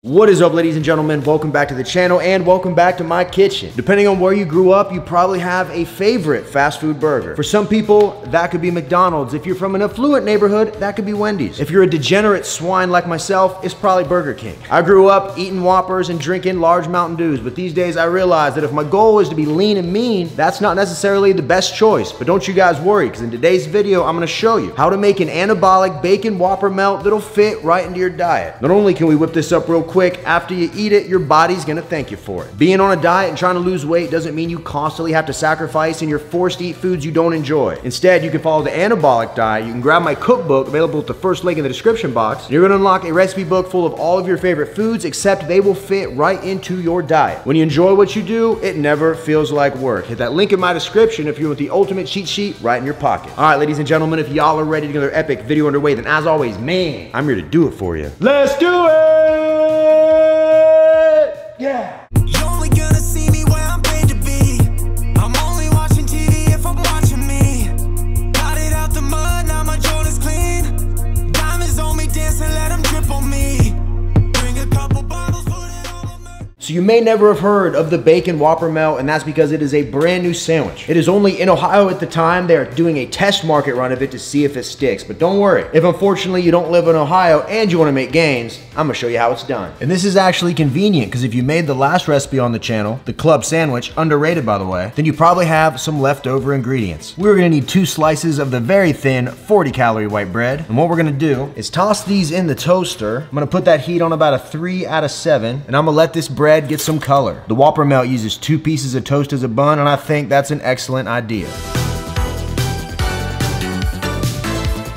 What is up, ladies and gentlemen? Welcome back to the channel and welcome back to my kitchen. Depending on where you grew up, you probably have a favorite fast food burger. For some people, that could be McDonald's. If you're from an affluent neighborhood, that could be Wendy's. If you're a degenerate swine like myself, it's probably Burger King. I grew up eating Whoppers and drinking large Mountain Dews, but these days I realize that if my goal is to be lean and mean, that's not necessarily the best choice. But don't you guys worry, because in today's video, I'm gonna show you how to make an anabolic bacon Whopper melt that'll fit right into your diet. Not only can we whip this up real quick, after you eat it, your body's gonna thank you for it. Being on a diet and trying to lose weight doesn't mean you constantly have to sacrifice and you're forced to eat foods you don't enjoy. Instead, you can follow the anabolic diet. You can grab my cookbook, available at the first link in the description box. And you're gonna unlock a recipe book full of all of your favorite foods, except they will fit right into your diet. When you enjoy what you do, it never feels like work. Hit that link in my description if you want the ultimate cheat sheet right in your pocket. All right, ladies and gentlemen, if y'all are ready to get another epic video underway, then as always, man, I'm here to do it for you. Let's do it! Yeah. You only gonna see me where I'm paid to be. I'm only watching TV if I'm watching me. Got it out the mud, now my Jordan's clean. Diamonds on me, dancing, let them drip on me. Bring a couple bottles, put it on me. So you may never have heard of the bacon Whopper melt, and that's because it is a brand new sandwich. It is only in Ohio at the time. They're doing a test market run of it to see if it sticks. But don't worry, if unfortunately you don't live in Ohio and you want to make gains, I'm gonna show you how it's done. And this is actually convenient, because if you made the last recipe on the channel, the club sandwich, underrated by the way, then you probably have some leftover ingredients. We're gonna need 2 slices of the very thin 40-calorie white bread. And what we're gonna do is toss these in the toaster. I'm gonna put that heat on about a 3 out of 7, and I'm gonna let this bread get some color. The Whopper melt uses 2 pieces of toast as a bun, and I think that's an excellent idea.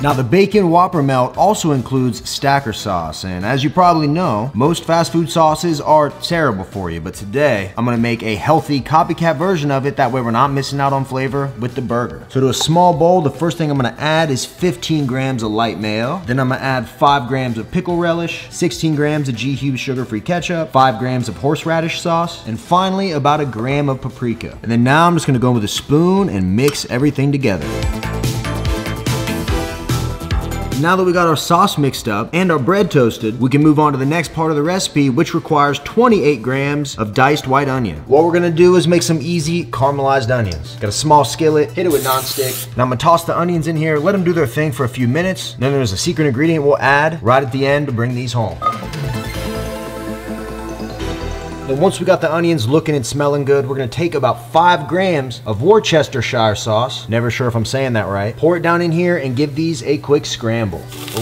Now, the bacon Whopper melt also includes stacker sauce, and as you probably know, most fast food sauces are terrible for you, but today I'm gonna make a healthy copycat version of it. That way we're not missing out on flavor with the burger. So to a small bowl, the first thing I'm gonna add is 15 grams of light mayo. Then I'm gonna add 5 grams of pickle relish, 16 grams of G-Hube sugar-free ketchup, 5 grams of horseradish sauce, and finally about a gram of paprika. And then now I'm just gonna go in with a spoon and mix everything together. Now that we got our sauce mixed up and our bread toasted, we can move on to the next part of the recipe, which requires 28 grams of diced white onion. What we're gonna do is make some easy caramelized onions. Got a small skillet, hit it with nonstick. Now I'm gonna toss the onions in here, let them do their thing for a few minutes. Then there's a secret ingredient we'll add right at the end to bring these home. Then once we got the onions looking and smelling good, we're gonna take about 5 grams of Worcestershire sauce, never sure if I'm saying that right, pour it down in here and give these a quick scramble. Ooh.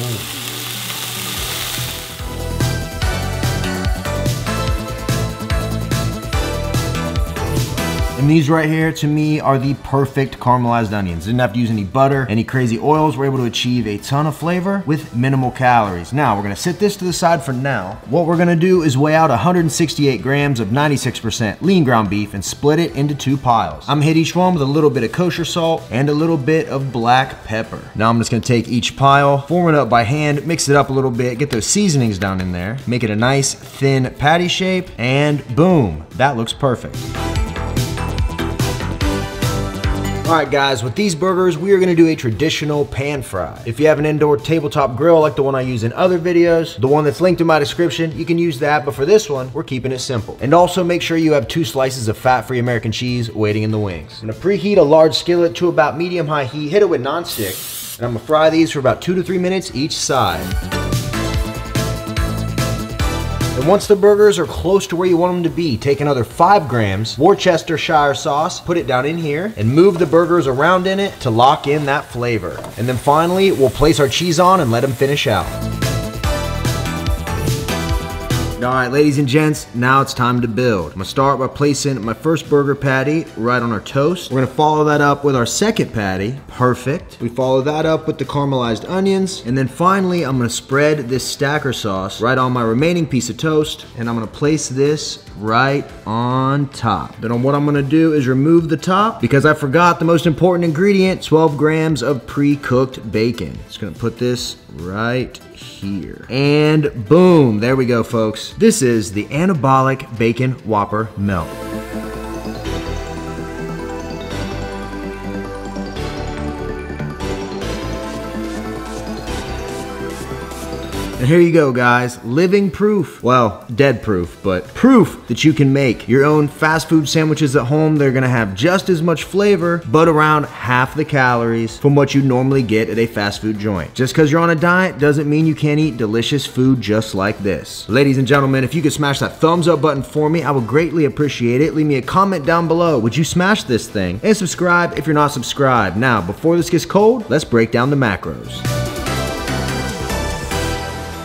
And these right here, to me, are the perfect caramelized onions. Didn't have to use any butter, any crazy oils. We're able to achieve a ton of flavor with minimal calories. Now, we're gonna set this to the side for now. What we're gonna do is weigh out 168 grams of 96% lean ground beef and split it into 2 piles. I'm gonna hit each one with a little bit of kosher salt and a little bit of black pepper. Now I'm just gonna take each pile, form it up by hand, mix it up a little bit, get those seasonings down in there, make it a nice thin patty shape, and boom, that looks perfect. Alright guys, with these burgers, we are gonna do a traditional pan fry. If you have an indoor tabletop grill like the one I use in other videos, the one that's linked in my description, you can use that, but for this one, we're keeping it simple. And also make sure you have 2 slices of fat-free American cheese waiting in the wings. I'm gonna preheat a large skillet to about medium-high heat, hit it with nonstick, and I'm gonna fry these for about 2 to 3 minutes each side. And once the burgers are close to where you want them to be, take another 5 grams Worcestershire sauce, put it down in here, and move the burgers around in it to lock in that flavor. And then finally, we'll place our cheese on and let them finish out. All right, ladies and gents, now it's time to build. I'm gonna start by placing my first burger patty right on our toast. We're gonna follow that up with our second patty. Perfect. We follow that up with the caramelized onions. And then finally, I'm gonna spread this stacker sauce right on my remaining piece of toast. And I'm gonna place this right on top. Then what I'm gonna do is remove the top because I forgot the most important ingredient, 12 grams of pre-cooked bacon. Just gonna put this right here. And boom, there we go, folks. This is the Anabolic Bacon Whopper Melt. And here you go, guys. Living proof. Well, dead proof, but proof that you can make your own fast food sandwiches at home. They're gonna have just as much flavor, but around half the calories from what you normally get at a fast food joint. Just because you're on a diet doesn't mean you can't eat delicious food just like this. Ladies and gentlemen, if you could smash that thumbs up button for me, I would greatly appreciate it. Leave me a comment down below. Would you smash this thing? And subscribe if you're not subscribed. Now, before this gets cold, let's break down the macros.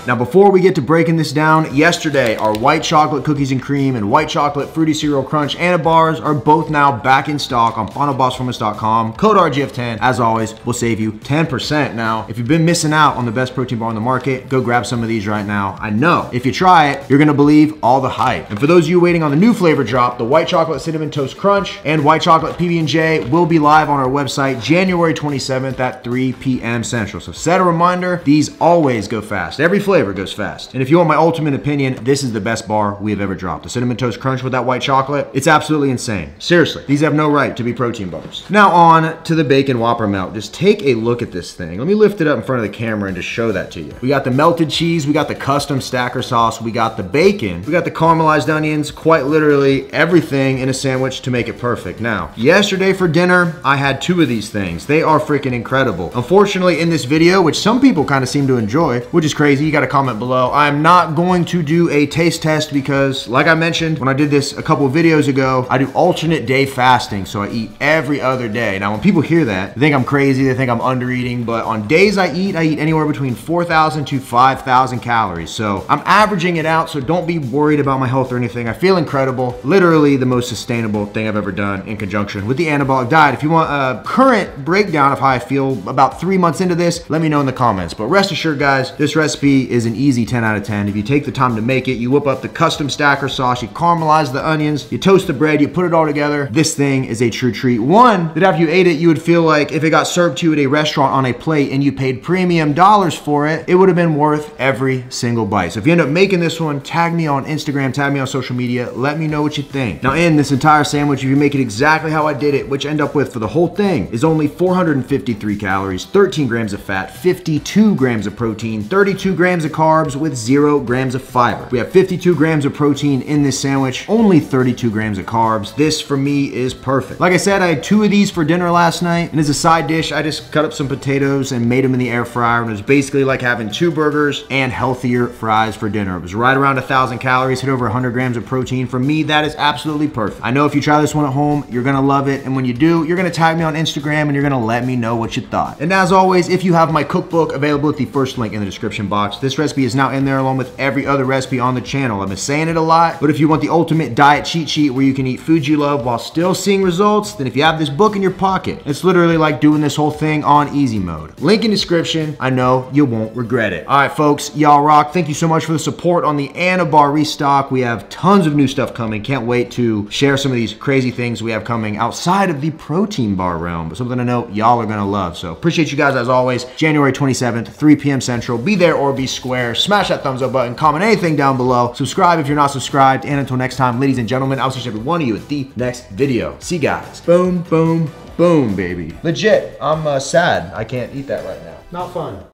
Now, before we get to breaking this down, yesterday, our white chocolate cookies and cream and white chocolate fruity cereal crunch Anabars are both now back in stock on finalbossformance.com. Code RGF10, as always, will save you 10%. Now, if you've been missing out on the best protein bar on the market, go grab some of these right now. I know, if you try it, you're gonna believe all the hype. And for those of you waiting on the new flavor drop, the white chocolate cinnamon toast crunch and white chocolate PB&J will be live on our website January 27th at 3 p.m. Central. So set a reminder, these always go fast. Every flavor goes fast. And if you want my ultimate opinion, this is the best bar we have ever dropped. The cinnamon toast crunch with that white chocolate, it's absolutely insane. Seriously, these have no right to be protein bars. Now on to the bacon Whopper melt. Just take a look at this thing. Let me lift it up in front of the camera and just show that to you. We got the melted cheese, we got the custom stacker sauce, we got the bacon, we got the caramelized onions, quite literally everything in a sandwich to make it perfect. Now, yesterday for dinner, I had 2 of these things. They are freaking incredible. Unfortunately, in this video, which some people kind of seem to enjoy, which is crazy, you got to comment below. I'm not going to do a taste test because, like I mentioned when I did this a couple of videos ago, I do alternate day fasting, so I eat every other day. Now, when people hear that, they think I'm crazy, they think I'm under eating, but on days I eat anywhere between 4,000 to 5,000 calories. So I'm averaging it out, so don't be worried about my health or anything. I feel incredible. Literally the most sustainable thing I've ever done in conjunction with the anabolic diet. If you want a current breakdown of how I feel about 3 months into this, let me know in the comments. But rest assured, guys, this recipe is an easy 10 out of 10. If you take the time to make it, you whip up the custom stacker sauce, you caramelize the onions, you toast the bread, you put it all together. This thing is a true treat. One, that after you ate it, you would feel like if it got served to you at a restaurant on a plate and you paid premium dollars for it, it would have been worth every single bite. So if you end up making this one, tag me on Instagram, tag me on social media, let me know what you think. Now in this entire sandwich, if you make it exactly how I did it, which end up with for the whole thing is only 453 calories, 13 grams of fat, 52 grams of protein, 32 grams of carbs with 0 grams of fiber. We have 52 grams of protein in this sandwich, only 32 grams of carbs. This for me is perfect. Like I said, I had 2 of these for dinner last night, and as a side dish, I just cut up some potatoes and made them in the air fryer, and it was basically like having 2 burgers and healthier fries for dinner. It was right around 1,000 calories, hit over 100 grams of protein. For me, that is absolutely perfect. I know if you try this one at home, you're gonna love it, and when you do, you're gonna tag me on Instagram and you're gonna let me know what you thought. And as always, if you have my cookbook available at the first link in the description box, this recipe is now in there along with every other recipe on the channel. I've been saying it a lot, but if you want the ultimate diet cheat sheet where you can eat foods you love while still seeing results, then if you have this book in your pocket, it's literally like doing this whole thing on easy mode. Link in description. I know you won't regret it. All right, folks, y'all rock. Thank you so much for the support on the Anabar restock. We have tons of new stuff coming. Can't wait to share some of these crazy things we have coming outside of the protein bar realm, but something I know y'all are gonna love. So appreciate you guys as always. January 27th, 3 p.m. Central. Be there or be square. Smash that thumbs up button, comment anything down below, subscribe if you're not subscribed, and until next time, ladies and gentlemen, I'll see every one of you at the next video. See you guys. Boom, boom, boom, baby. Legit, I'm sad I can't eat that right now. Not fun.